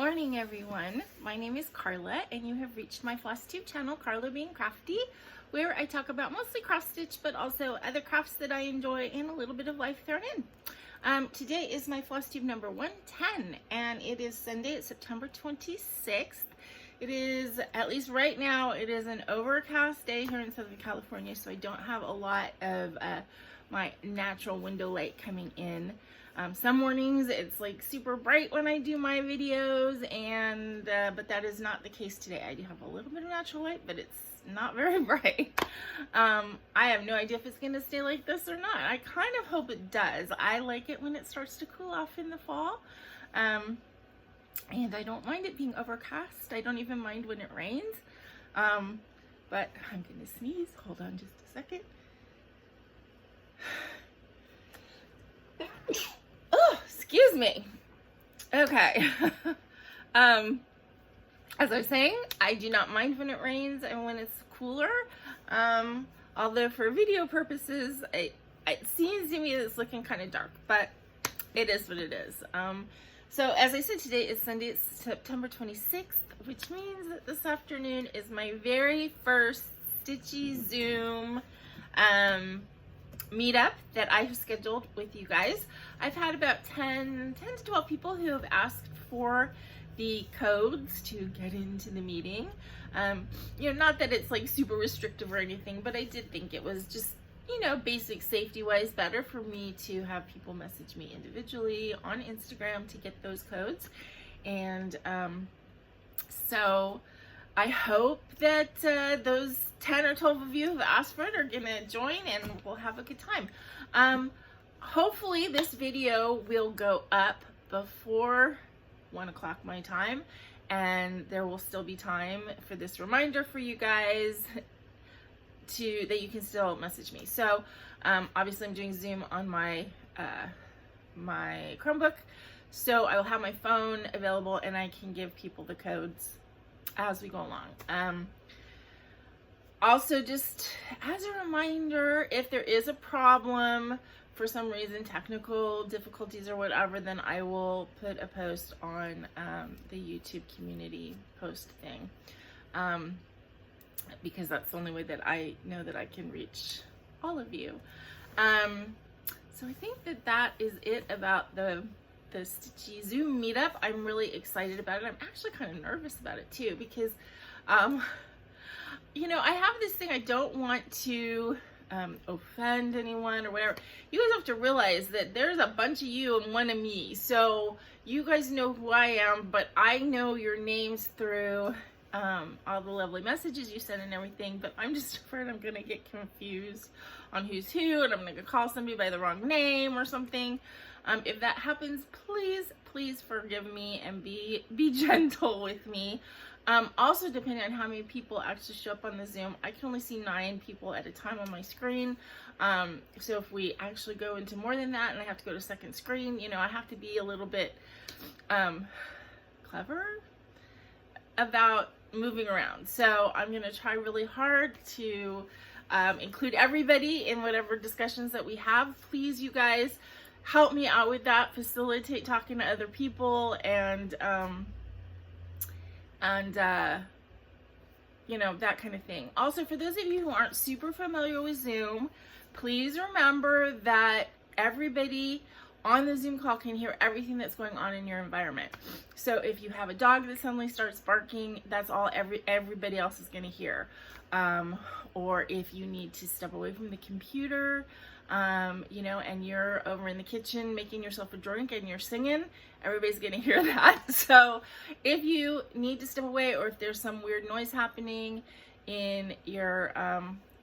morning, everyone. My name is Carla, and you have reached my FlossTube channel, Carla being Crafty, where I talk about mostly cross stitch, but also other crafts that I enjoy and a little bit of life thrown in. Today is my FlossTube number 110, and it is Sunday, it's September 26th. It is, at least right now, it is an overcast day here in Southern California, so I don't have a lot of my natural window light coming in. Some mornings it's like super bright when I do my videos, and but that is not the case today. I do have a little bit of natural light, but it's not very bright. I have no idea if it's going to stay like this or not. I kind of hope it does. I like it when it starts to cool off in the fall, and I don't mind it being overcast. I don't even mind when it rains, but I'm going to sneeze. Hold on just a second. Excuse me. Okay. As I was saying, I do not mind when it rains and when it's cooler. Although for video purposes, it seems to me that it's looking kind of dark, but it is what it is. So as I said, today is Sunday, it's September 26th, which means that this afternoon is my very first Stitchy Zoom meetup that I have scheduled with you guys. I've had about 10 to 12 people who have asked for the codes to get into the meeting. You know, not that it's like super restrictive or anything, but I did think it was just, you know, basic safety wise better for me to have people message me individually on Instagram to get those codes. And so I hope that those 10 or 12 of you who have asked for it are gonna join, and we'll have a good time. Hopefully this video will go up before 1 o'clock my time, and there will still be time for this reminder for you guys that you can still message me. So obviously I'm doing Zoom on my my Chromebook, so I will have my phone available and I can give people the codes as we go along. Also, just as a reminder, if there is a problem for some reason, technical difficulties or whatever, then I will put a post on the YouTube community post thing, because that's the only way that I know that I can reach all of you. So I think that is it about the Stitchy Zoom meetup. I'm really excited about it. I'm actually kind of nervous about it too, because you know, I have this thing, I don't want to offend anyone or whatever. You guys have to realize that there's a bunch of you and one of me, so you guys know who I am, but I know your names through all the lovely messages you send and everything, but I'm just afraid I'm gonna get confused on who's who, and I'm gonna call somebody by the wrong name or something. If that happens, please forgive me and be gentle with me. Also, depending on how many people actually show up on the Zoom, I can only see 9 people at a time on my screen. So if we actually go into more than that and I have to go to second screen, you know, I have to be a little bit clever about moving around. So I'm going to try really hard to include everybody in whatever discussions that we have. Please, you guys, help me out with that, facilitate talking to other people, and you know, that kind of thing. Also, for those of you who aren't super familiar with Zoom, please remember that everybody on the Zoom call can hear everything that's going on in your environment. So if you have a dog that suddenly starts barking, that's all everybody else is going to hear. Or if you need to step away from the computer, you know, and you're over in the kitchen making yourself a drink and you're singing, everybody's gonna hear that. So if you need to step away, or if there's some weird noise happening in your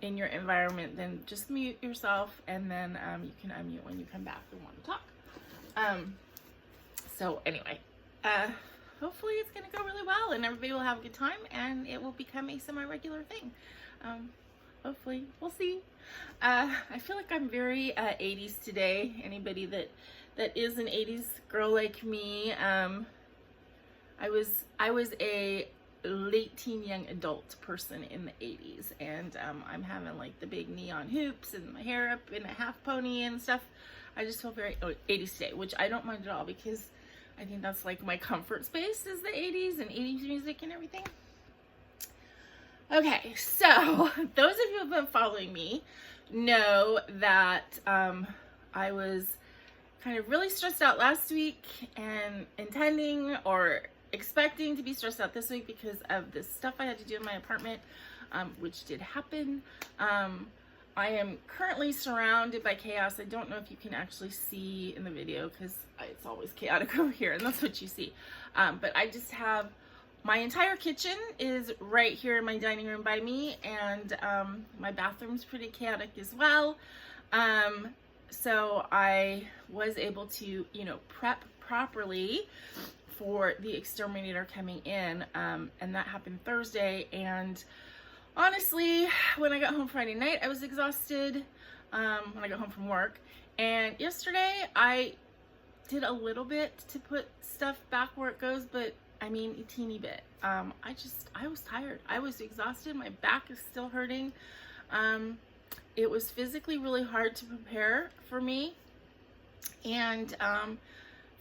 environment, then just mute yourself, and then you can unmute when you come back and want to talk. So anyway, hopefully it's gonna go really well and everybody will have a good time and it will become a semi-regular thing. Hopefully, we'll see. I feel like I'm very 80s today. Anybody that is an 80s girl like me, I was a late teen young adult person in the 80s, and I'm having like the big neon hoops and my hair up in a half pony and stuff. I just feel very 80s today, which I don't mind at all, because I think that's like my comfort space, is the 80s and 80s music and everything. Okay, so those of you who have been following me know that I was kind of really stressed out last week and intending or expecting to be stressed out this week because of the stuff I had to do in my apartment, which did happen. I am currently surrounded by chaos. I don't know if you can actually see in the video because it's always chaotic over here and that's what you see. But I just have my entire kitchen is right here in my dining room by me, and my bathroom's pretty chaotic as well. So I was able to, you know, prep properly for the exterminator coming in, and that happened Thursday. And honestly, when I got home Friday night, I was exhausted when I got home from work. And yesterday, I did a little bit to put stuff back where it goes, but I mean, a teeny bit. I was tired. I was exhausted. My back is still hurting. It was physically really hard to prepare for me. And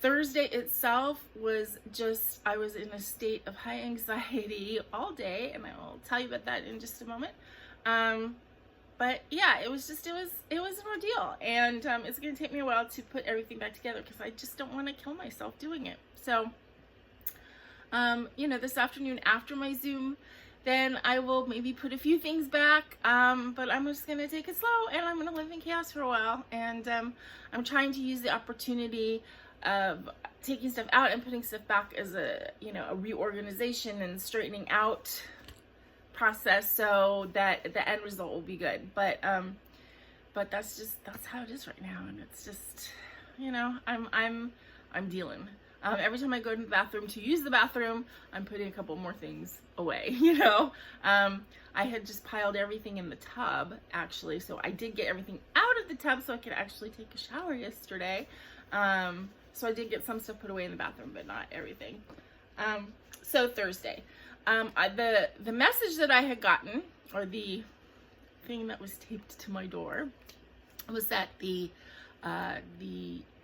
Thursday itself was just, I was in a state of high anxiety all day, and I will tell you about that in just a moment. But yeah, it was an ordeal, and it's going to take me a while to put everything back together because I just don't want to kill myself doing it. So, you know, this afternoon after my Zoom, then I will maybe put a few things back, but I'm just going to take it slow, and I'm going to live in chaos for a while. And I'm trying to use the opportunity of taking stuff out and putting stuff back as a, you know, a reorganization and straightening out process so that the end result will be good. But that's how it is right now, and it's just, you know, I'm dealing. Every time I go to the bathroom to use the bathroom, I'm putting a couple more things away, you know. I had just piled everything in the tub, actually, so I did get everything out of the tub so I could actually take a shower yesterday. So I did get some stuff put away in the bathroom, but not everything. So Thursday, the message that I had gotten, or the thing that was taped to my door, was that the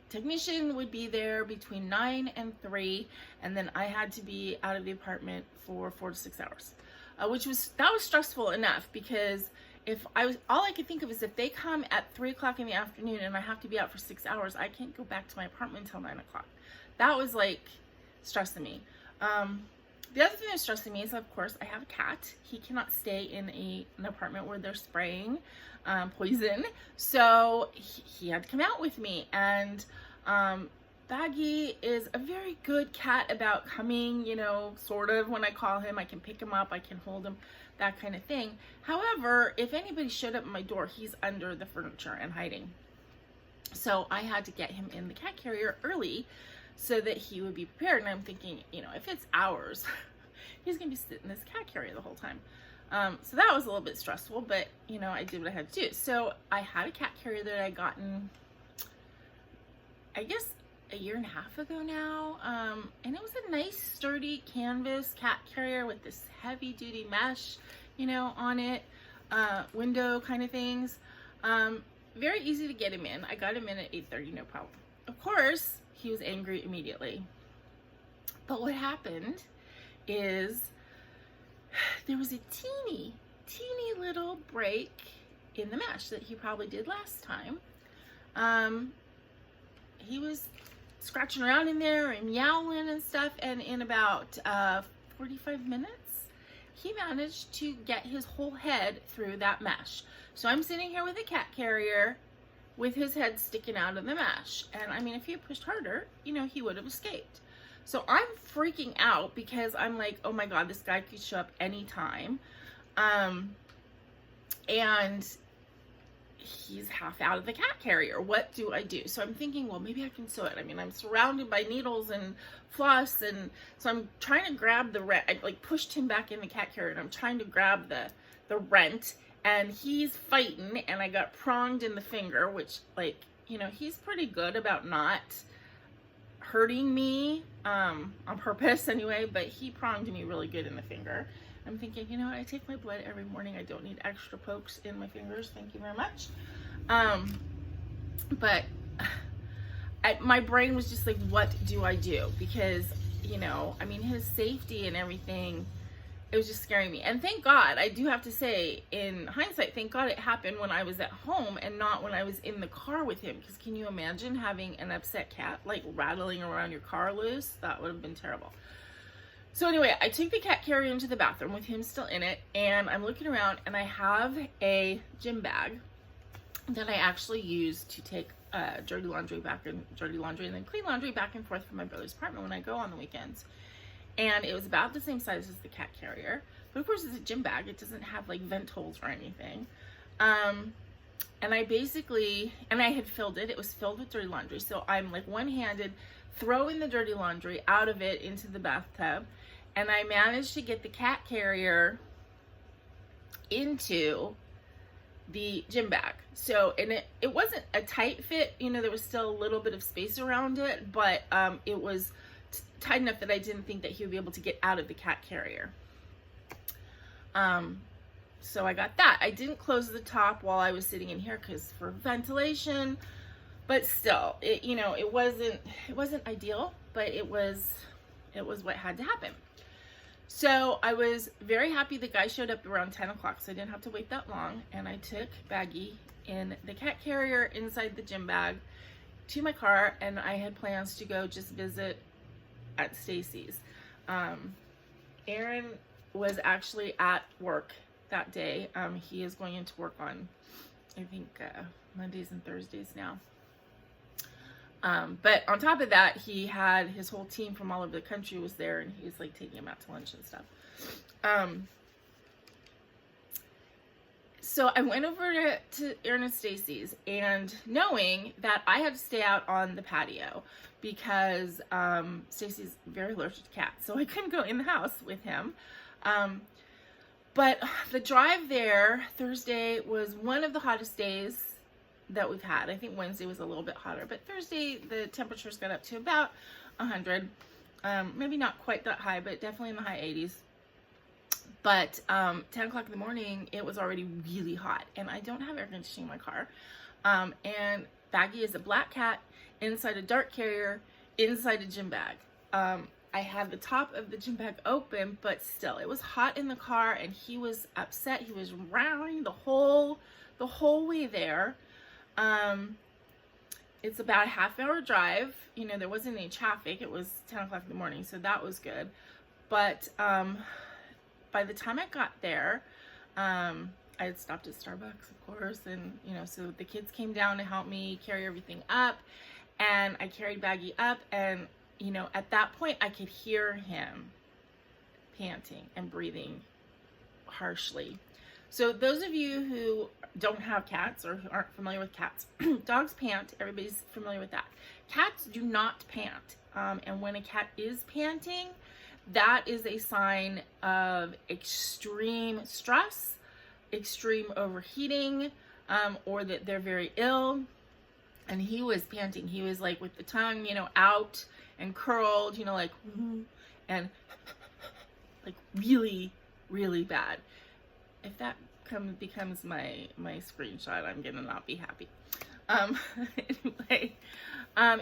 technician would be there between 9 and 3, and then I had to be out of the apartment for 4 to 6 hours, that was stressful enough, because all I could think of is if they come at 3 o'clock in the afternoon and I have to be out for 6 hours, I can't go back to my apartment until 9 o'clock. That was like stressing me. The other thing that's stressing me is, of course, I have a cat. He cannot stay in an apartment where they're spraying poison, so he had to come out with me. And Maggie is a very good cat about coming, you know, sort of. When I call him, I can pick him up, I can hold him, that kind of thing. However, if anybody showed up at my door, he's under the furniture and hiding. So I had to get him in the cat carrier early so that he would be prepared. And I'm thinking, you know, if it's hours, he's gonna be sitting in this cat carrier the whole time. So that was a little bit stressful, but you know, I did what I had to do. So I had a cat carrier that I gotten, I guess, a year and a half ago now. And it was a nice sturdy canvas cat carrier with this heavy duty mesh, you know, on it, window kind of things. Very easy to get him in. I got him in at 8:30, no problem. Of course, he was angry immediately. But what happened is there was a teeny little break in the mesh that he probably did last time. He was scratching around in there and meowing and stuff, and in about 45 minutes, he managed to get his whole head through that mesh. So I'm sitting here with a cat carrier with his head sticking out of the mesh. And I mean, if he had pushed harder, you know, he would have escaped. So I'm freaking out because I'm like, oh my God, this guy could show up anytime. And he's half out of the cat carrier. What do I do? So I'm thinking, well, maybe I can sew it. I mean, I'm surrounded by needles and floss, and so I'm trying to grab the rent. I like pushed him back in the cat carrier, and I'm trying to grab the rent, and he's fighting, and I got pronged in the finger, which, like, you know, he's pretty good about not hurting me on purpose anyway, but he pronged me really good in the finger. I'm thinking, you know what, I take my blood every morning. I don't need extra pokes in my fingers. Thank you very much. But my brain was just like, what do I do? Because, you know, I mean, his safety and everything, it was just scaring me. And thank God, I do have to say, in hindsight, thank God it happened when I was at home and not when I was in the car with him. Because can you imagine having an upset cat like rattling around your car loose? That would have been terrible. So anyway, I took the cat carrier into the bathroom with him still in it, and I'm looking around and I have a gym bag that I actually use to take dirty laundry and then clean laundry back and forth from my brother's apartment when I go on the weekends. And it was about the same size as the cat carrier, but of course it's a gym bag. It doesn't have like vent holes or anything. And I basically, and I had filled it. It was filled with dirty laundry. So I'm like one-handed throwing the dirty laundry out of it into the bathtub. And I managed to get the cat carrier into the gym bag. So, and it wasn't a tight fit, you know, there was still a little bit of space around it, but it was tight enough that I didn't think that he would be able to get out of the cat carrier. So I got that. I didn't close the top while I was sitting in here because for ventilation, but still, it, you know, it wasn't ideal, but it was what had to happen. So I was very happy the guy showed up around 10 o'clock, so I didn't have to wait that long. And I took Baggy in the cat carrier inside the gym bag to my car, and I had plans to go just visit at Stacy's. Erin was actually at work that day. He is going into work on, I think, Mondays and Thursdays now. But on top of that, he had his whole team from all over the country was there, and he was like taking them out to lunch and stuff. So I went over to Erin and Stacy's, and knowing that I had to stay out on the patio because Stacy's very allergic to cats, so I couldn't go in the house with him. But the drive there, Thursday, was one of the hottest days that we've had. I think Wednesday was a little bit hotter, but Thursday the temperatures got up to about 100. Maybe not quite that high, but definitely in the high 80s. But 10 o'clock in the morning, it was already really hot, and I don't have air conditioning in my car. And Baggy is a black cat inside a dart carrier inside a gym bag. I had the top of the gym bag open, but still, it was hot in the car, and he was upset. He was rounding the whole way there. It's about a half-hour drive. You know, there wasn't any traffic. It was 10 o'clock in the morning, so that was good. But by the time I got there, I had stopped at Starbucks, of course, and, you know, so the kids came down to help me carry everything up, and I carried Baggy up, and, you know, at that point, I could hear him panting and breathing harshly. So those of you who don't have cats or who aren't familiar with cats, dogs pant. Everybody's familiar with that. Cats do not pant. And when a cat is panting, that is a sign of extreme stress, extreme overheating, or that they're very ill. And he was panting. He was like with the tongue, you know, out and curled, you know, like, and like really, really bad. If that becomes my screenshot, I'm gonna not be happy. Anyway,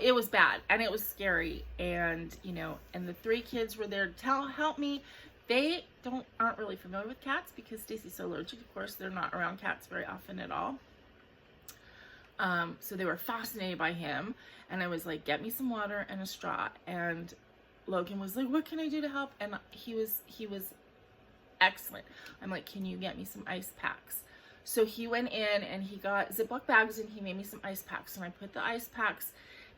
it was bad and it was scary, and you know, and the three kids were there to help me. They aren't really familiar with cats because Stacy's so allergic. Of course, they're not around cats very often at all. So they were fascinated by him, and I was like, get me some water and a straw. And Logan was like, what can I do to help? And he was excellent. I'm like, can you get me some ice packs? So he went in and he got Ziploc bags and he made me some ice packs, and I put the ice packs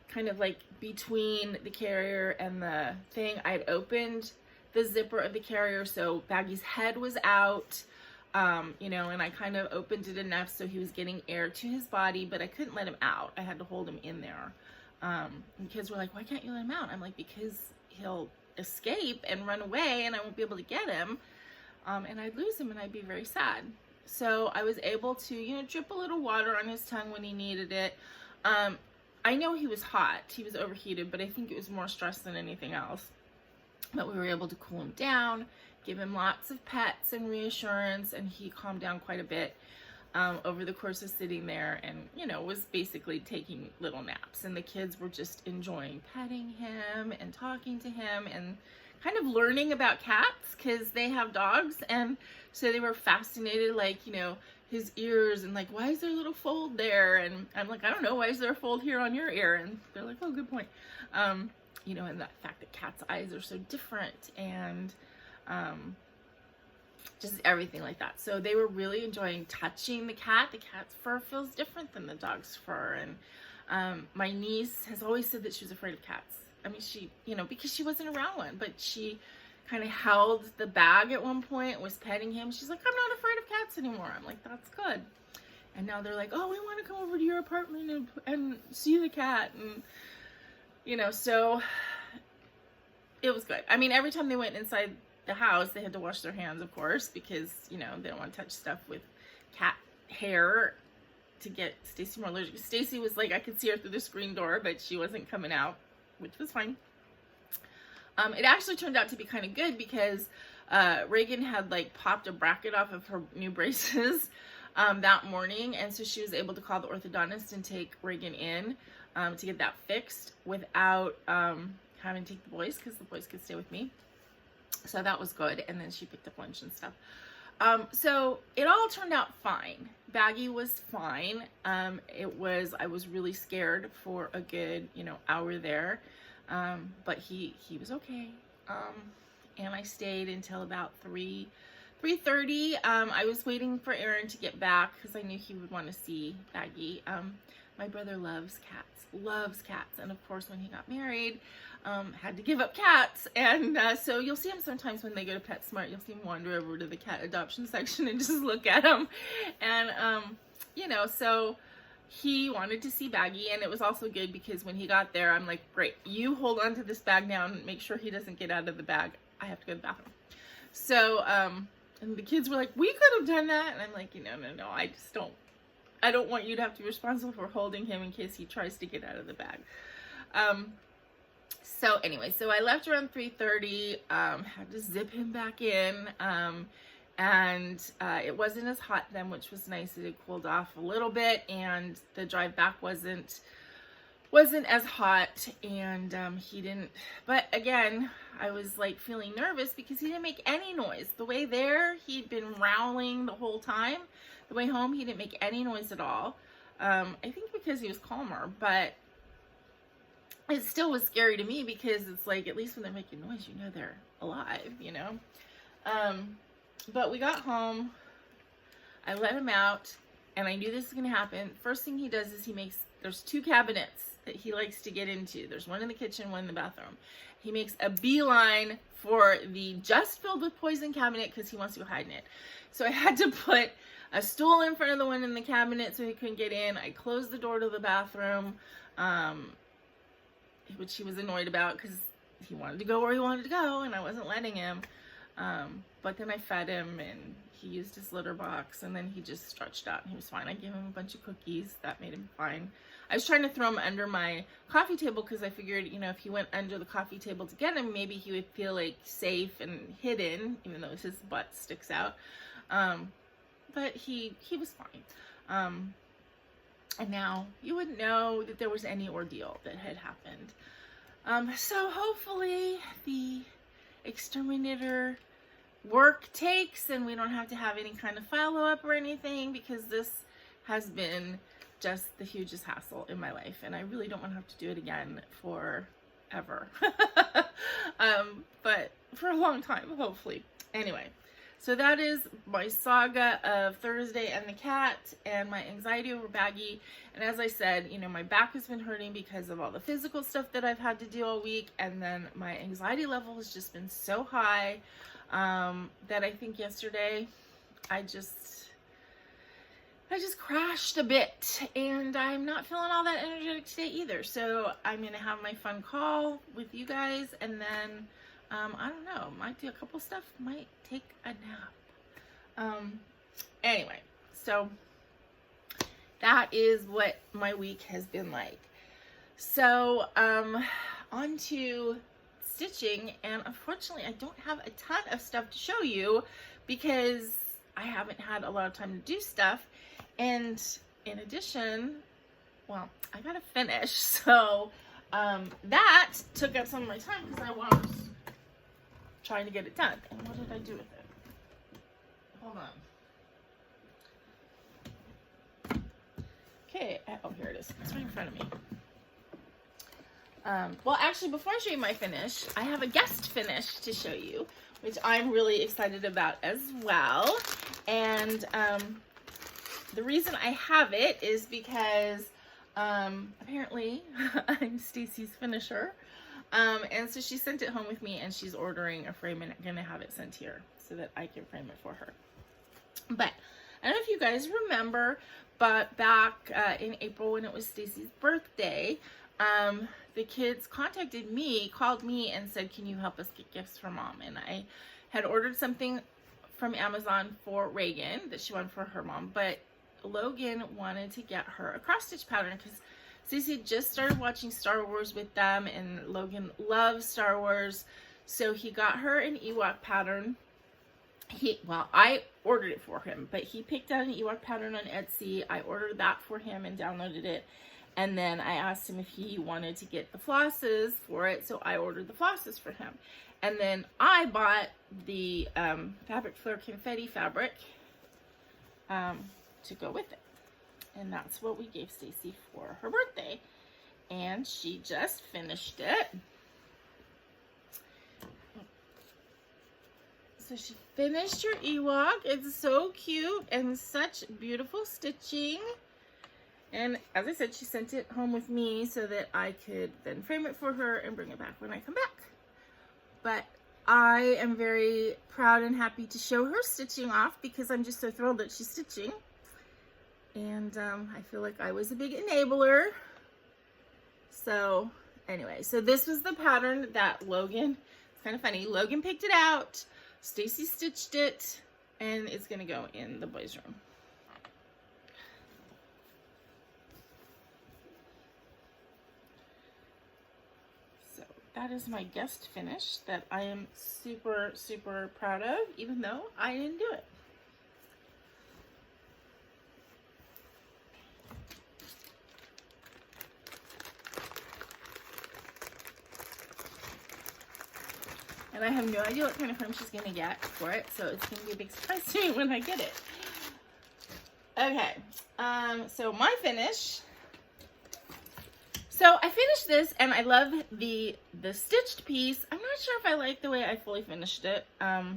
kind of like between the carrier and the thing. I had opened the zipper of the carrier so Baggy's head was out, you know, and I kind of opened it enough so he was getting air to his body, but I couldn't let him out. I had to hold him in there. And kids were like, why can't you let him out? I'm like, because he'll escape and run away and I won't be able to get him. And I'd lose him and I'd be very sad. So I was able to, you know, drip a little water on his tongue when he needed it. I know he was hot, he was overheated, but I think it was more stress than anything else. But we were able to cool him down, give him lots of pets and reassurance, and he calmed down quite a bit. over the course of sitting there, and, you know, was basically taking little naps. And the kids were just enjoying petting him and talking to him and kind of learning about cats because they have dogs. And so they were fascinated, like, you know, his ears and like, why is there a little fold there? And I'm like, I don't know, why is there a fold here on your ear? And they're like, oh, good point. You know, and the fact that cats' eyes are so different, and just everything like that. So they were really enjoying touching the cat. The cat's fur feels different than the dog's fur. And my niece has always said that she was afraid of cats. I mean, she, you know, because she wasn't around one, but she kind of held the bag at one point, was petting him. She's like, I'm not afraid of cats anymore. I'm like, that's good. And now they're like, oh, we want to come over to your apartment and see the cat. And, you know, so it was good. I mean, every time they went inside the house, they had to wash their hands, of course, because, you know, they don't want to touch stuff with cat hair to get Stacy more allergic. Stacy was like, I could see her through the screen door, but she wasn't coming out, which was fine. It actually turned out to be kind of good because Reagan had like popped a bracket off of her new braces that morning, and so she was able to call the orthodontist and take Reagan in to get that fixed without having to take the boys, because the boys could stay with me. So that was good. And then she picked up lunch and stuff. So it all turned out fine. Baggy was fine. I was really scared for a good, you know, hour there. But he was okay. And I stayed until about 3:30. I was waiting for Erin to get back because I knew he would want to see Baggy. My brother loves cats. And of course, when he got married, had to give up cats. And so you'll see him sometimes when they go to PetSmart. You'll see him wander over to the cat adoption section and just look at them. And, you know, so he wanted to see Baggy. And it was also good because when he got there, I'm like, great, you hold on to this bag now and make sure he doesn't get out of the bag. I have to go to the bathroom. So, and the kids were like, we could have done that. And I'm like, no, I don't want you to have to be responsible for holding him in case he tries to get out of the bag. So anyway, so I left around 3:30, had to zip him back in, and it wasn't as hot then, which was nice. It had cooled off a little bit, and the drive back wasn't as hot, and he didn't, but again, I was like feeling nervous because he didn't make any noise. The way there, he'd been growling the whole time. The way home, he didn't make any noise at all. I think because he was calmer, but it still was scary to me because it's like, at least when they're making noise, you know they're alive, you know? But we got home, I let him out, and I knew this was gonna happen. First thing he does is there's 2 cabinets that he likes to get into. There's one in the kitchen, one in the bathroom. He makes a beeline for the just filled with poison cabinet because he wants to go hide in it. So I had to put a stool in front of the one in the cabinet so he couldn't get in. I closed the door to the bathroom, which he was annoyed about because he wanted to go where he wanted to go and I wasn't letting him. But then I fed him and he used his litter box and then he just stretched out and he was fine. I gave him a bunch of cookies. That made him fine. I was trying to throw him under my coffee table because I figured, you know, if he went under the coffee table to get him, maybe he would feel like safe and hidden, even though his butt sticks out. But he was fine. And now you wouldn't know that there was any ordeal that had happened. So hopefully the exterminator work takes and we don't have to have any kind of follow-up or anything, because this has been just the hugest hassle in my life and I really don't want to have to do it again forever. But for a long time, hopefully. Anyway, so that is my saga of Thursday and the cat and my anxiety over Baggy. And as I said, you know, my back has been hurting because of all the physical stuff that I've had to do all week. And then my anxiety level has just been so high that I think yesterday I just crashed a bit and I'm not feeling all that energetic today either. So I'm going to have my fun call with you guys and then I don't know, might do a couple stuff, might take a nap. Anyway, so that is what my week has been like. So on to stitching, and unfortunately I don't have a ton of stuff to show you because I haven't had a lot of time to do stuff. And in addition, well, I gotta finish, so that took up some of my time because I was trying to get it done. And what did I do with it? Hold on. Okay, oh, here it is. It's right in front of me. Well, actually, before I show you my finish, I have a guest finish to show you, which I'm really excited about as well. And the reason I have it is because apparently I'm Stacy's finisher. And so she sent it home with me, and she's ordering a frame and gonna have it sent here so that I can frame it for her. But I don't know if you guys remember, but back in April when it was Stacy's birthday, the kids contacted me, called me and said, can you help us get gifts for mom? And I had ordered something from Amazon for Reagan that she wanted for her mom, but Logan wanted to get her a cross stitch pattern because Stacey just started watching Star Wars with them, and Logan loves Star Wars, so he got her an Ewok pattern. Well, I ordered it for him, but he picked out an Ewok pattern on Etsy. I ordered that for him and downloaded it, and then I asked him if he wanted to get the flosses for it, so I ordered the flosses for him. And then I bought the Fabric Flare Confetti fabric to go with it. And that's what we gave Stacy for her birthday. And she just finished it. So she finished her Ewok. It's so cute and such beautiful stitching. And as I said, she sent it home with me so that I could then frame it for her and bring it back when I come back. But I am very proud and happy to show her stitching off because I'm just so thrilled that she's stitching. And I feel like I was a big enabler. So anyway, so this was the pattern that Logan, it's kind of funny, Logan picked it out, Stacy stitched it, and it's gonna go in the boys' room. So that is my guest finish that I am super, super proud of, even though I didn't do it. And I have no idea what kind of frame she's going to get for it, so it's going to be a big surprise to me when I get it. Okay, so my finish. So I finished this, and I love the stitched piece. I'm not sure if I like the way I fully finished it. I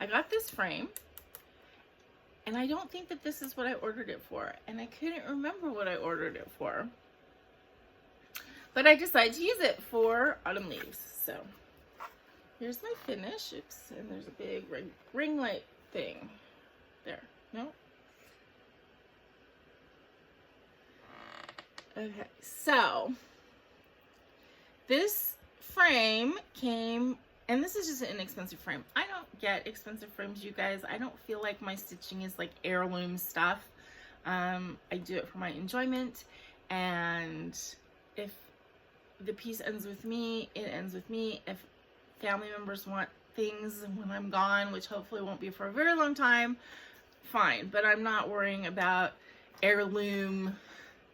got this frame, and I don't think that this is what I ordered it for, and I couldn't remember what I ordered it for. But I decided to use it for autumn leaves, so. Here's my finish. Oops, and there's a big ring light thing. There. No? Okay, so this frame came, and this is just an inexpensive frame. I don't get expensive frames, you guys. I don't feel like my stitching is like heirloom stuff. I do it for my enjoyment, and if the piece ends with me, it ends with me. If family members want things when I'm gone, which hopefully won't be for a very long time, fine. But I'm not worrying about heirloom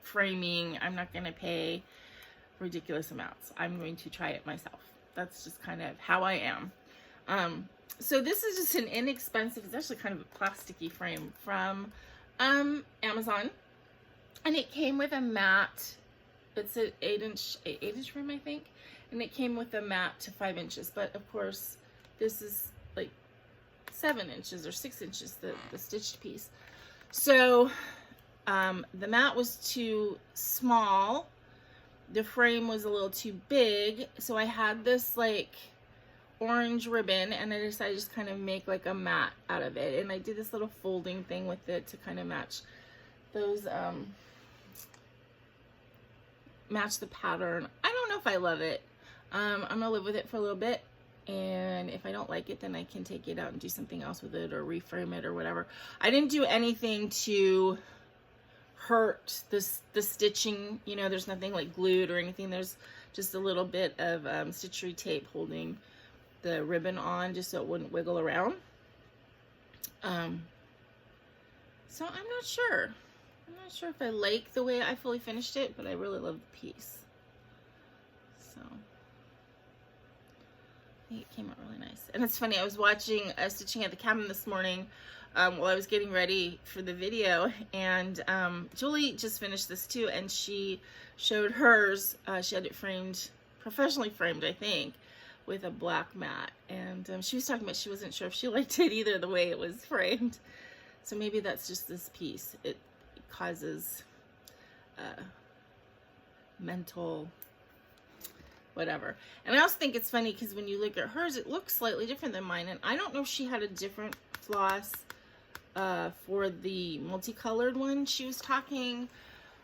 framing. I'm not going to pay ridiculous amounts. I'm going to try it myself. That's just kind of how I am. So this is just an inexpensive, it's actually kind of a plasticky frame from Amazon. And it came with a mat. It's an 8-inch frame, I think. And it came with a mat to 5 inches, but of course this is like 7 inches or 6 inches, the stitched piece. So the mat was too small, the frame was a little too big, so I had this like orange ribbon, and I decided to just kind of make like a mat out of it, and I did this little folding thing with it to kind of match those match the pattern. I don't know if I love it. I'm gonna live with it for a little bit, and if I don't like it, then I can take it out and do something else with it or reframe it or whatever. I didn't do anything to hurt the stitching, you know. There's nothing like glued or anything. There's just a little bit of stitchery tape holding the ribbon on just so it wouldn't wiggle around. So I'm not sure. I'm not sure if I like the way I fully finished it, but I really love the piece. So I think it came out really nice. And it's funny, I was watching Stitching at the Cabin this morning while I was getting ready for the video, and Julie just finished this too, and she showed hers. She had it framed, professionally framed, I think, with a black mat, and she was talking about she wasn't sure if she liked it either, the way it was framed. So maybe that's just this piece. It causes mental whatever. And I also think it's funny because when you look at hers, it looks slightly different than mine, and I don't know if she had a different floss for the multicolored one. She was talking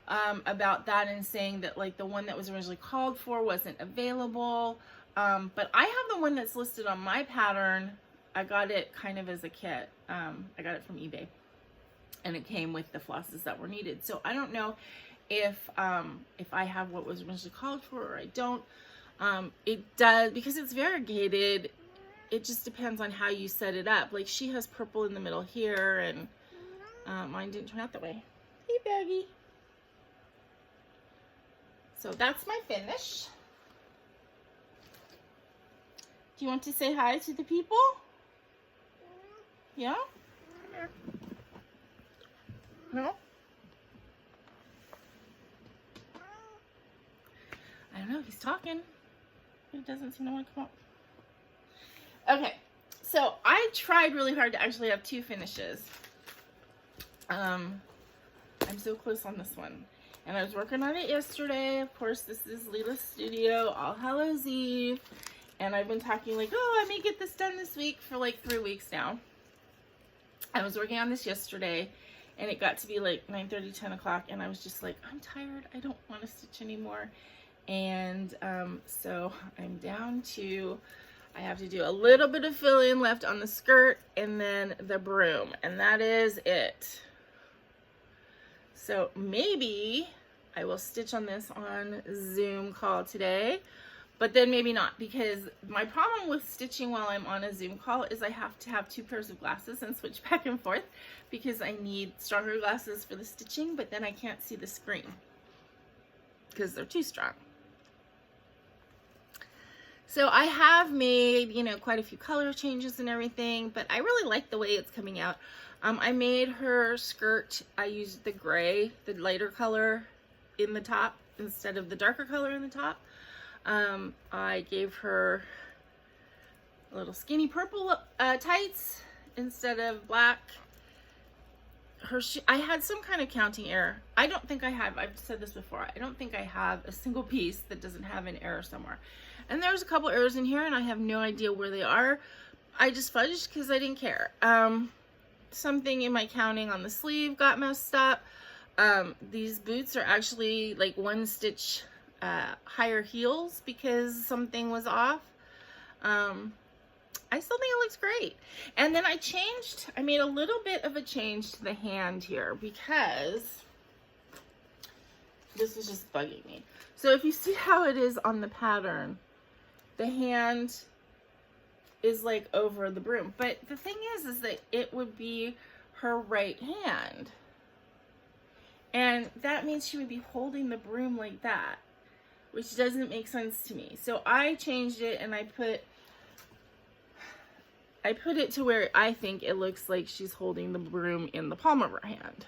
about that and saying that like the one that was originally called for wasn't available. But I have the one that's listed on my pattern. I got it kind of as a kit. I got it from eBay, and it came with the flosses that were needed. So I don't know if I have what was originally called for or I don't. It does, because it's variegated, it just depends on how you set it up. Like she has purple in the middle here, and mine didn't turn out that way. Hey, Maggie. So that's my finish. Do you want to say hi to the people? Yeah? No? I don't know, he's talking. He doesn't seem to want to come up. Okay, so I tried really hard to actually have two finishes. I'm so close on this one. And I was working on it yesterday. Of course, this is Leela's studio, All Hallows Eve. And I've been talking like, oh, I may get this done this week for like 3 weeks now. I was working on this yesterday, and it got to be like 9:30, 10 o'clock, and I was just like, I'm tired. I don't want to stitch anymore. And so I'm down to, I have to do a little bit of fill-in left on the skirt and then the broom, and that is it. So maybe I will stitch on this on Zoom call today, but then maybe not, because my problem with stitching while I'm on a Zoom call is I have to have 2 pairs of glasses and switch back and forth, because I need stronger glasses for the stitching, but then I can't see the screen because they're too strong. So I have made, you know, quite a few color changes and everything, but I really like the way it's coming out. I made her skirt, I used the gray, the lighter color in the top instead of the darker color in the top. I gave her a little skinny purple tights instead of black. I had some kind of counting error. I don't think I have, I've said this before, I don't think I have a single piece that doesn't have an error somewhere. And there's a couple errors in here, and I have no idea where they are. I just fudged because I didn't care. Something in my counting on the sleeve got messed up. These boots are actually like 1 stitch higher heels because something was off. I still think it looks great. And then I made a little bit of a change to the hand here because this is just bugging me. So if you see how it is on the pattern, the hand is like over the broom. But the thing is that it would be her right hand. And that means she would be holding the broom like that, which doesn't make sense to me. So I changed it, and I put it to where I think it looks like she's holding the broom in the palm of her hand,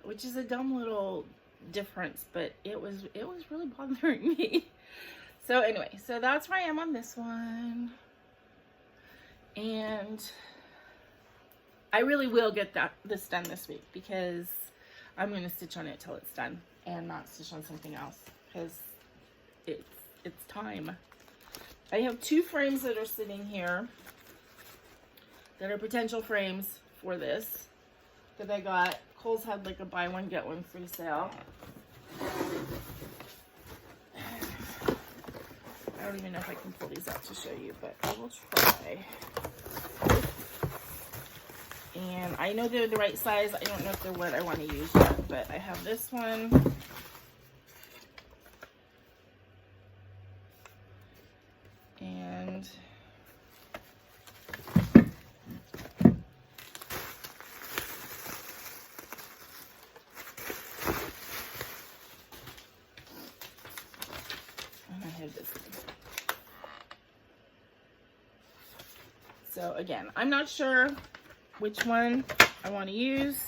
which is a dumb little difference, but it was really bothering me. So anyway, so that's where I am on this one, and I really will get this done this week, because I'm going to stitch on it till it's done and not stitch on something else, because it's time. I have 2 frames that are sitting here that are potential frames for this that I got. Kohl's had like a buy one get one free sale. I don't even know if I can pull these out to show you, but I will try. And I know they're the right size. I don't know if they're what I want to use yet, but I have this one. And So again, I'm not sure which one I want to use.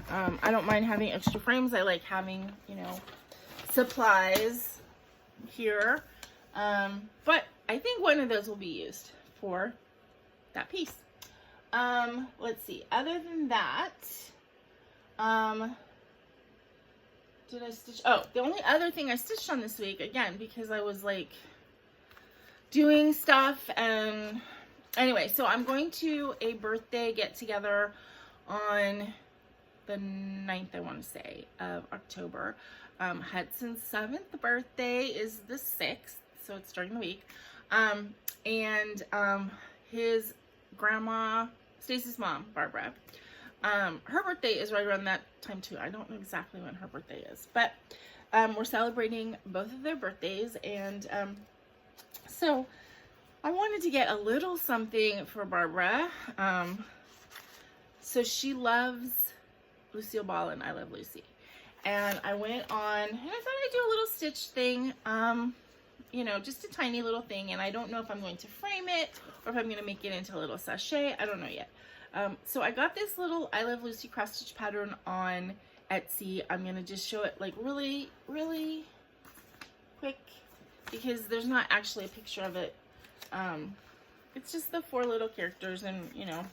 I don't mind having extra frames. I like having, you know, supplies here. But I think one of those will be used for that piece. Let's see. Other than that, did I stitch? Oh, the only other thing I stitched on this week, again, because I was like doing stuff, and anyway, so I'm going to a birthday get together on the 9th, I want to say, of October. Hudson's 7th birthday is the 6th, so it's during the week. His grandma, Stacy's mom, Barbara, her birthday is right around that time too. I don't know exactly when her birthday is, but we're celebrating both of their birthdays, and so I wanted to get a little something for Barbara. So she loves Lucille Ball and I Love Lucy, and I went on and I thought I'd do a little stitch thing, you know, just a tiny little thing, and I don't know if I'm going to frame it or if I'm going to make it into a little sachet. I don't know yet. So I got this little I Love Lucy cross stitch pattern on Etsy. I'm going to just show it like really, really quick because there's not actually a picture of it. It's just the 4 little characters, and you know,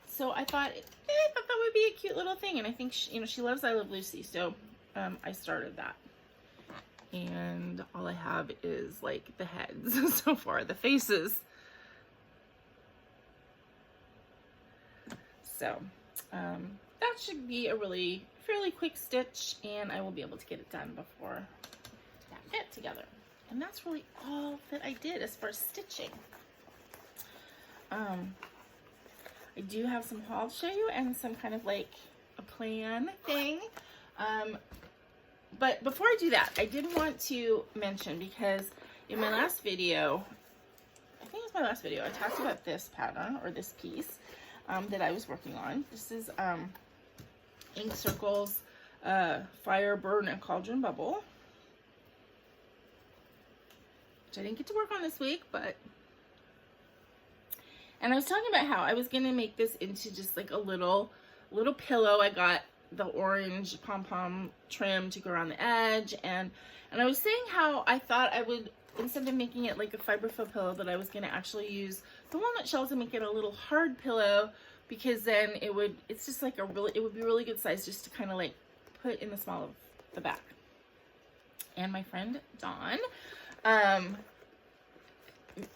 so I thought that would be a cute little thing, and I think she, you know, she loves I Love Lucy, so I started that. And all I have is like the heads so far, the faces. So that should be a really fairly quick stitch, and I will be able to get it done before that get together. And that's really all that I did as far as stitching. I do have some haul to show you and some kind of like a plan thing. But before I do that, I did want to mention, because in my last video, I think it was my last video, I talked about this pattern or this piece that I was working on. This is Ink Circles Fire, Burn, and Cauldron Bubble, which I didn't get to work on this week, but, and I was talking about how I was going to make this into just like a little pillow. I got the orange pom-pom trim to go around the edge, and I was saying how I thought I would, instead of making it like a fiberfill pillow, that I was going to actually use the walnut shells and make it a little hard pillow, because then it's just like it would be really good size just to kind of like put in the small of the back. And my friend Dawn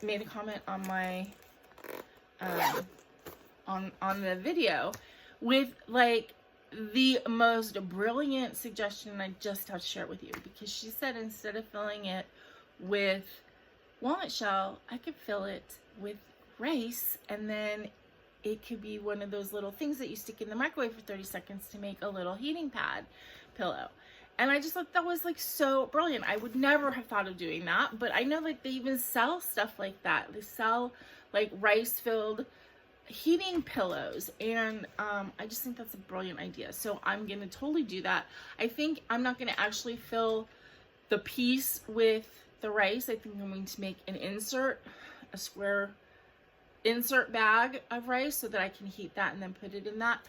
made a comment on my on the video with like the most brilliant suggestion, and I just have to share it with you, because she said instead of filling it with walnut shell, I could fill it with rice, and then it could be one of those little things that you stick in the microwave for 30 seconds to make a little heating pad pillow. And I just thought that was like so brilliant. I would never have thought of doing that, but I know like they even sell stuff like that. They sell like rice filled heating pillows, and I just think that's a brilliant idea. So I'm gonna totally do that. I think I'm not gonna actually fill the piece with the rice. I think I'm going to make an insert, a square insert bag of rice, so that I can heat that and then put it in that.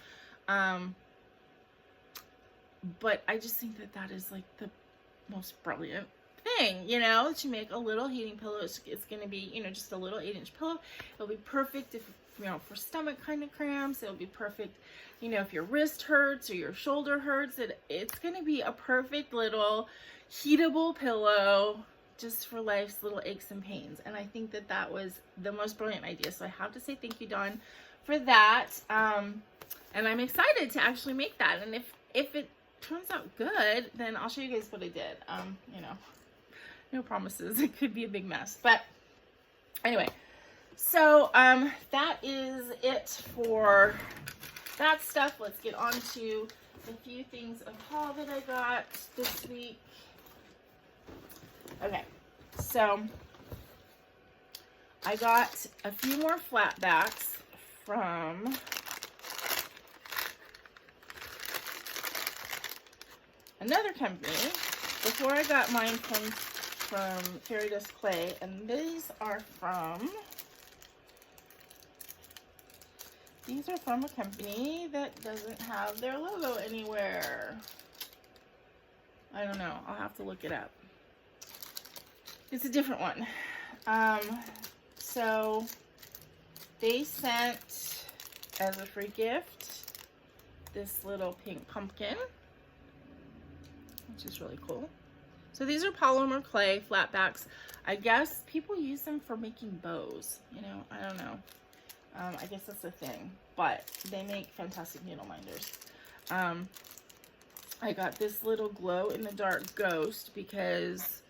But I just think that that is like the most brilliant thing, you know, to make a little heating pillow. It's going to be, you know, just a little 8-inch pillow. It'll be perfect if, you know, for stomach kind of cramps. It'll be perfect, you know, if your wrist hurts or your shoulder hurts. It's going to be a perfect little heatable pillow just for life's little aches and pains. And I think that that was the most brilliant idea. So I have to say thank you, Dawn, for that. And I'm excited to actually make that. And if it turns out good, then I'll show you guys what I did. You know, no promises. It could be a big mess. But anyway, so that is it for that stuff. Let's get on to a few things of haul that I got this week. Okay, so I got a few more flat backs from another company. Before I got mine from Fairy Dust Clay, and these are from These are from a company that doesn't have their logo anywhere. I don't know. I'll have to look it up. It's a different one. So they sent as a free gift this little pink pumpkin, which is really cool. So these are polymer clay flatbacks. I guess people use them for making bows. You know, I don't know. I guess that's a thing, but they make fantastic needle minders. I got this little glow in the dark ghost because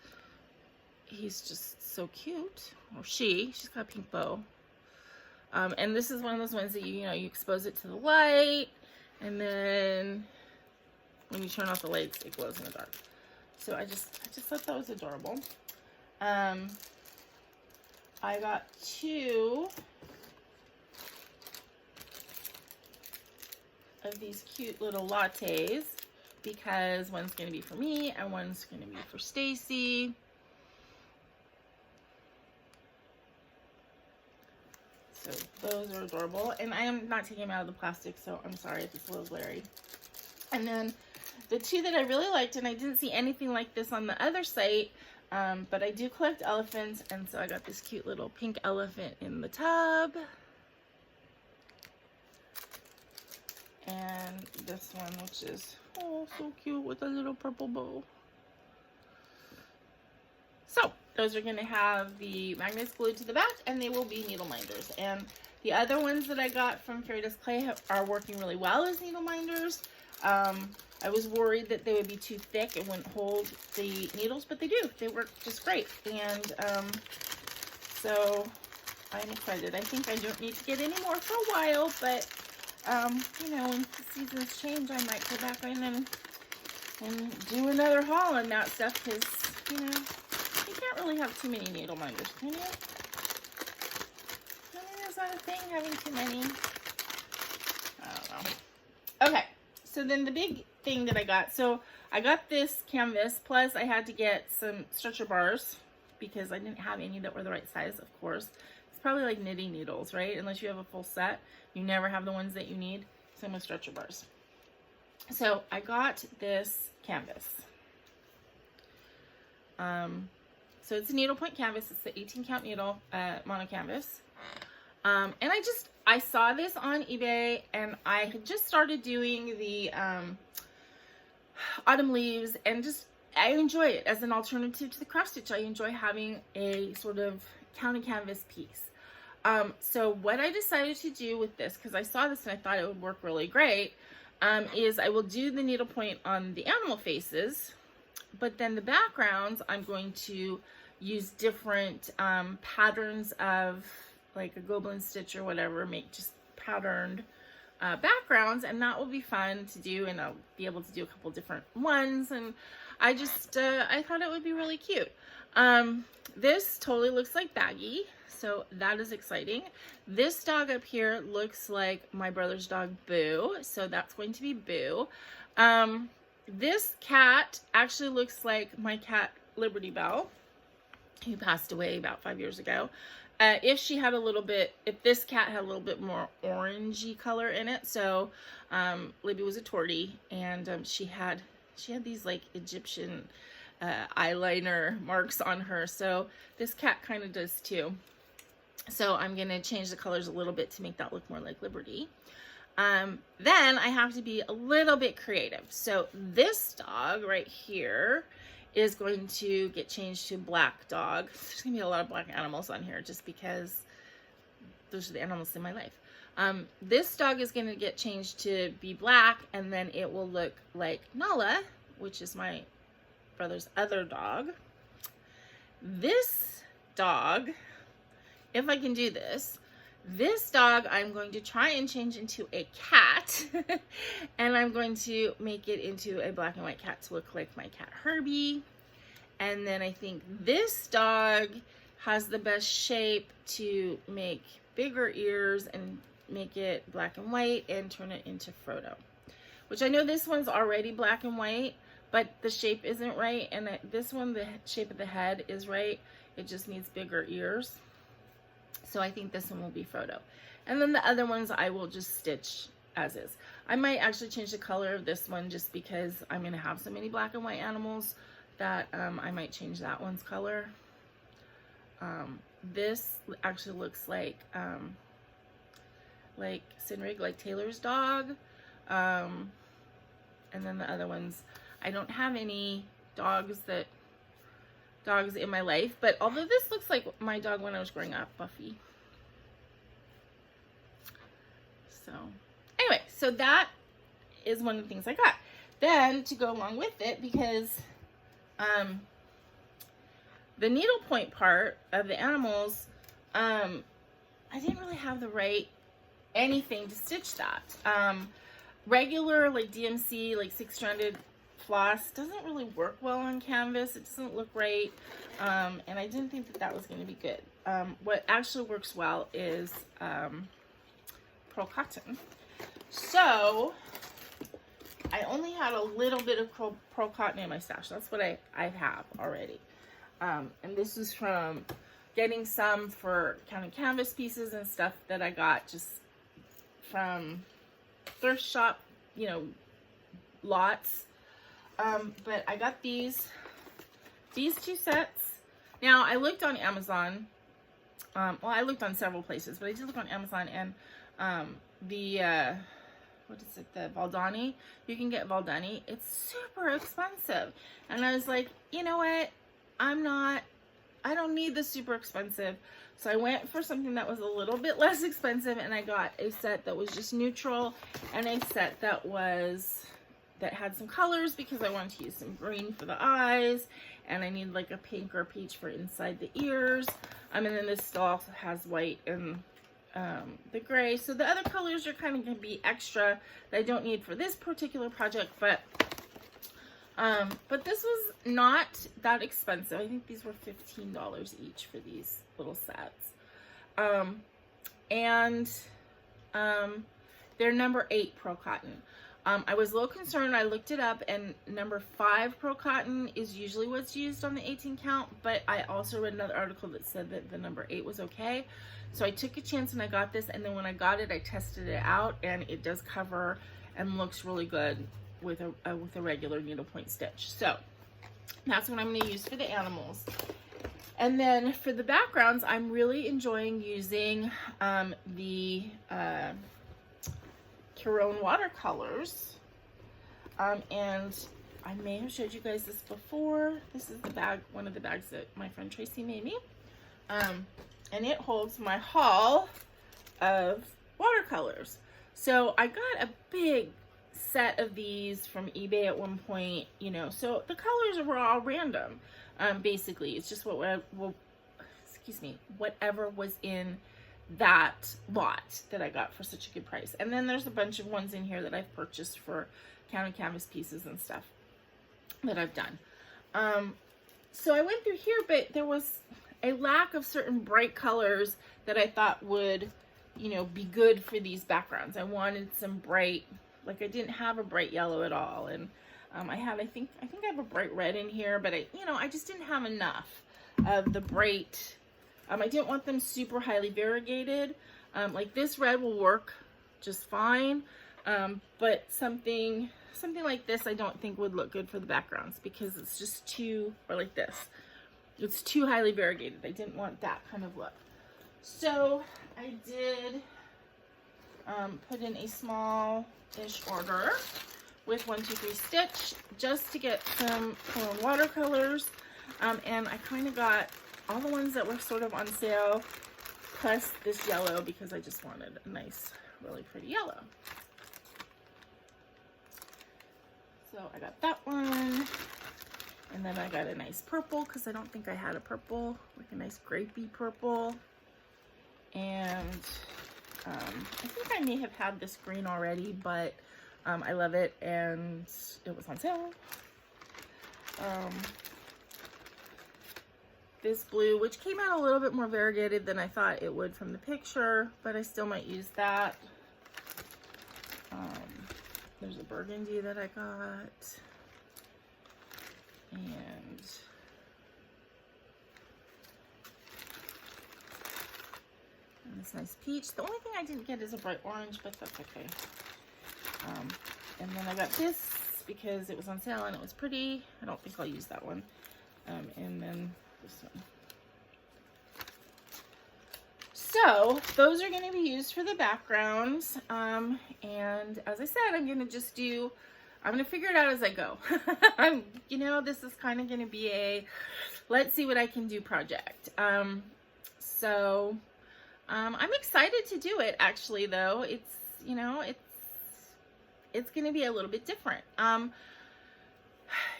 he's just so cute. Or she's got a pink bow. And this is one of those ones that you expose it to the light, and then when you turn off the lights, it glows in the dark. So I just thought that was adorable. I got 2 of these cute little lattes because one's going to be for me and one's going to be for Stacy. So those are adorable, and I am not taking them out of the plastic, so I'm sorry if it's a little glary. And then the 2 that I really liked, and I didn't see anything like this on the other site, but I do collect elephants, and so I got this cute little pink elephant in the tub. And this one, which is, oh, so cute with a little purple bow. So those are going to have the magnets glued to the back, and they will be needle minders. And the other ones that I got from Fairy Dust Clay are working really well as needle minders. I was worried that they would be too thick and wouldn't hold the needles, but they do. They work just great. And so I'm excited. I think I don't need to get any more for a while, but you know, when the seasons change, I might go back in and do another haul on that stuff, because, you know, you can't really have too many needle minders, can you? I mean, is that a thing, having too many? I don't know. Okay, so then the big thing that I got, so I got this canvas, plus I had to get some stretcher bars, because I didn't have any that were the right size, of course. It's probably like knitting needles, right? Unless you have a full set, you never have the ones that you need. Same with stretcher bars. So I got this canvas. So it's a needlepoint canvas. It's the 18 count needle monocanvas. And I saw this on eBay, and I had just started doing the autumn leaves, and I enjoy it as an alternative to the cross stitch. I enjoy having a sort of counting canvas piece. So what I decided to do with this, because I saw this and I thought it would work really great, is I will do the needlepoint on the animal faces, but then the backgrounds, I'm going to use different patterns of like a goblin stitch or whatever, make just patterned backgrounds, and that will be fun to do, and I'll be able to do a couple different ones, and I thought it would be really cute. This totally looks like Maggie, so that is exciting. This dog up here looks like my brother's dog Boo, so that's going to be Boo. This cat actually looks like my cat Liberty Bell, who passed away about 5 years ago. If this cat had a little bit more orangey color in it, so Libby was a tortie, and she had these like Egyptian eyeliner marks on her, so this cat kind of does too. So I'm going to change the colors a little bit to make that look more like Liberty. Then I have to be a little bit creative. So this dog right here is going to get changed to black dog. There's going to be a lot of black animals on here just because those are the animals in my life. This dog is going to get changed to be black, and then it will look like Nala, which is my brother's other dog. This dog, if I can do this, this dog I'm going to try and change into a cat, and I'm going to make it into a black and white cat to look like my cat Herbie. And then I think this dog has the best shape to make bigger ears and make it black and white and turn it into Frodo, which I know this one's already black and white, but the shape isn't right, and this one, the shape of the head is right. It just needs bigger ears. So I think this one will be Frodo. And then the other ones I will just stitch as is. I might actually change the color of this one just because I'm going to have so many black and white animals that I might change that one's color. This actually looks like Sinrig, like Taylor's dog. And then the other ones, I don't have any dogs in my life, but although this looks like my dog when I was growing up, Buffy. So anyway, so that is one of the things I got. Then to go along with it, because the needlepoint part of the animals, I didn't really have the right anything to stitch that. Regular like DMC, like 6-stranded floss doesn't really work well on canvas. It doesn't look right, and I didn't think that that was going to be good. What actually works well is pearl cotton. So I only had a little bit of pearl cotton in my stash. That's what I have already. And this is from getting some for counting canvas pieces and stuff that I got just from thrift shop, you know, lots. But I got these 2 sets. Now I looked on Amazon. Well, I looked on several places, but I did look on Amazon, and what is it, the Valdani, you can get Valdani, it's super expensive, and I was like, you know what, I don't need the super expensive, so I went for something that was a little bit less expensive, and I got a set that was just neutral, and a set that had some colors because I wanted to use some green for the eyes, and I need like a pink or peach for inside the ears, and then this still also has white and the gray. So the other colors are kind of going to be extra that I don't need for this particular project, but this was not that expensive. I think these were $15 each for these little sets. They're number 8 pearl cotton. I was a little concerned. I looked it up, and number 5 pearl cotton is usually what's used on the 18 count, but I also read another article that said that the number 8 was okay. So I took a chance and I got this, and then when I got it, I tested it out, and it does cover and looks really good with a regular needlepoint stitch. So that's what I'm going to use for the animals. And then for the backgrounds, I'm really enjoying using the Caron watercolors, and I may have showed you guys this before. This is the bag, one of the bags that my friend Tracy made me, and it holds my haul of watercolors. So I got a big set of these from eBay at one point, you know, so the colors were all random. Basically it's just whatever was in that lot that I got for such a good price. And then there's a bunch of ones in here that I've purchased for counting canvas pieces and stuff that I've done. So I went through here, but there was a lack of certain bright colors that I thought would, you know, be good for these backgrounds. I wanted some bright, like I didn't have a bright yellow at all, and I think I have a bright red in here, but I just didn't have enough of the bright. I didn't want them super highly variegated. Like this red will work just fine, but something like this I don't think would look good for the backgrounds because it's just too, or like this, it's too highly variegated. I didn't want that kind of look. So I did put in a small-ish order with 1-2-3 Stitch just to get some Caron watercolors, and I kind of got all the ones that were sort of on sale, plus this yellow because I just wanted a nice, really pretty yellow. So I got that one, and then I got a nice purple because I don't think I had a purple, like a nice grapey purple. And I think I may have had this green already, but I love it and it was on sale. This blue, which came out a little bit more variegated than I thought it would from the picture, but I still might use that. There's a burgundy that I got, It's nice peach. The only thing I didn't get is a bright orange, but that's okay. And then I got this because it was on sale and it was pretty. I don't think I'll use that one. And then this one. So those are going to be used for the backgrounds. And as I said, I'm going to figure it out as I go. You know, this is kind of going to be a, let's see what I can do project. So I'm excited to do it actually though. It's, you know, it's going to be a little bit different.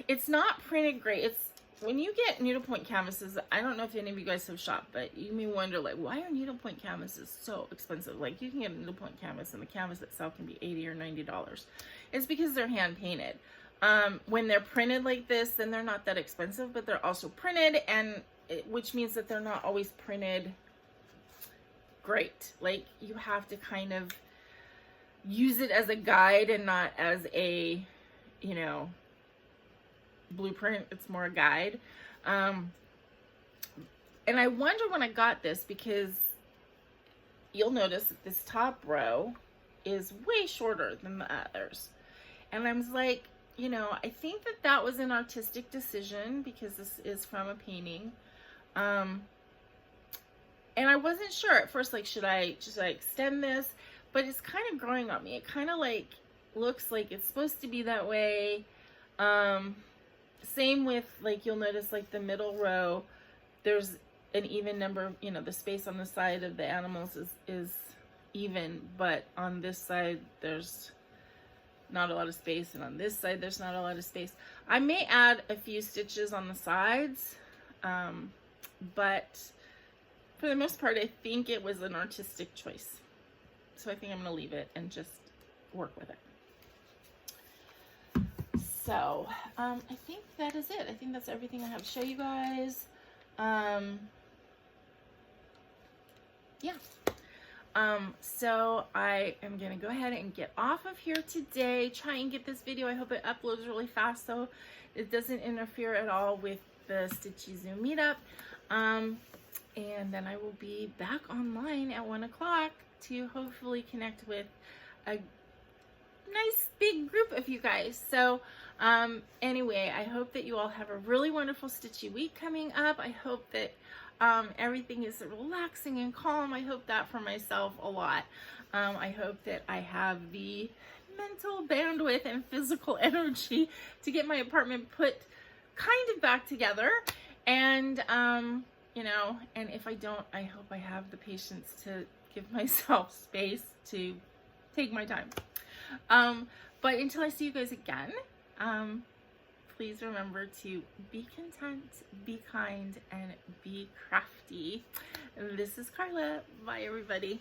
It's not printed great. It's, when you get needlepoint canvases, I don't know if any of you guys have shopped, but you may wonder, like, why are needlepoint canvases so expensive? Like, you can get a needlepoint canvas, and the canvas itself can be $80 or $90. It's because they're hand painted. When they're printed like this, then they're not that expensive, but they're also printed, and which means that they're not always printed great. Like, you have to kind of use it as a guide and not as a, you know, blueprint. It's more a guide. And I wonder when I got this, because you'll notice that this top row is way shorter than the others, and I was like, you know, I think that that was an artistic decision because this is from a painting. And I wasn't sure at first, like, should I extend this? But it's kind of growing on me. It kind of like looks like it's supposed to be that way. Same with, like, you'll notice, like, the middle row, there's an even number, you know, the space on the side of the animals is even, but on this side there's not a lot of space, and on this side there's not a lot of space. I may add a few stitches on the sides, but for the most part I think it was an artistic choice. So I think I'm going to leave it and just work with it. So, I think that is it. I think that's everything I have to show you guys. Yeah. So I am going to go ahead and get off of here today. Try and get this video. I hope it uploads really fast so it doesn't interfere at all with the Stitchy Zoom meetup. And then I will be back online at 1 o'clock to hopefully connect with a nice big group of you guys. So anyway, I hope that you all have a really wonderful Stitchy week coming up. I hope that everything is relaxing and calm. I hope that for myself a lot. I hope that I have the mental bandwidth and physical energy to get my apartment put kind of back together. And you know, and if I don't, I hope I have the patience to give myself space to take my time. But until I see you guys again, please remember to be content, be kind, and be crafty. This is Carla. Bye, everybody.